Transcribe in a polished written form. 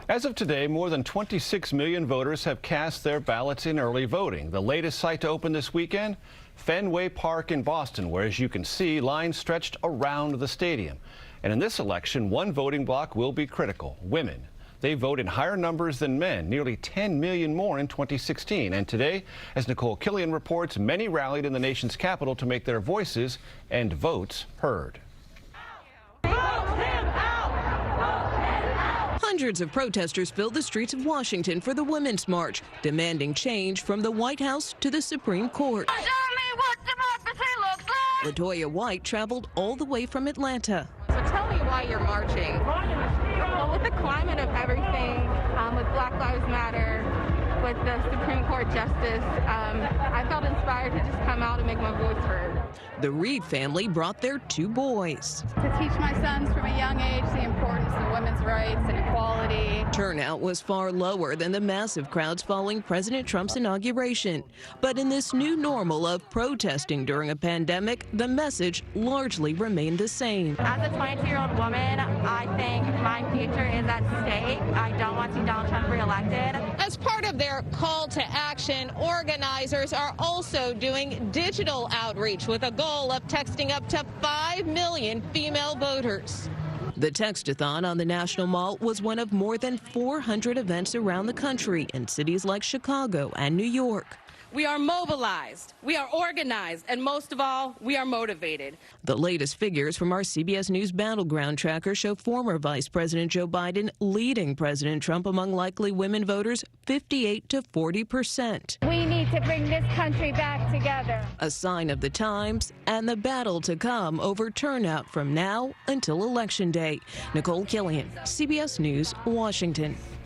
As of today, more than 26 million voters have cast their ballots in early voting. The latest site to open this weekend, Fenway Park in Boston, where, as you can see, lines stretched around the stadium. And in this election, one voting bloc will be critical: women. They vote in higher numbers than men, nearly 10 million more in 2016. And today, as Nikole Killion reports, many rallied in the nation's capital to make their voices and votes heard. Hundreds of protesters filled the streets of Washington for the Women's March, demanding change from the White House to the Supreme Court. Show me what democracy looks like. LaToya White traveled all the way from Atlanta. So tell me why you're marching. Well, with the climate of everything, with Black Lives Matter, with the Supreme Court justice, I felt inspired to just come out and make my voice heard. The Reed family brought their 2 boys. To teach my sons from a young age the importance of women's rights and equality. Turnout was far lower than the massive crowds following President Trump's inauguration. But in this new normal of protesting during a pandemic, the message largely remained the same. As a 22-year-old woman, I think my future is at stake. I don't want to see Donald Trump reelected. As part of their call to action, organizers are also doing digital outreach with a goal of texting up to 5 million female voters. The Textathon on the National Mall was one of more than 400 events around the country in cities like Chicago and New York. We are mobilized, we are organized, and most of all, we are motivated. The latest figures from our CBS News Battleground Tracker show former Vice President Joe Biden leading President Trump among likely women voters 58 to 40%. We need to bring this country back together. A sign of the times and the battle to come over turnout from now until Election Day. Nikole Killion, CBS News, Washington.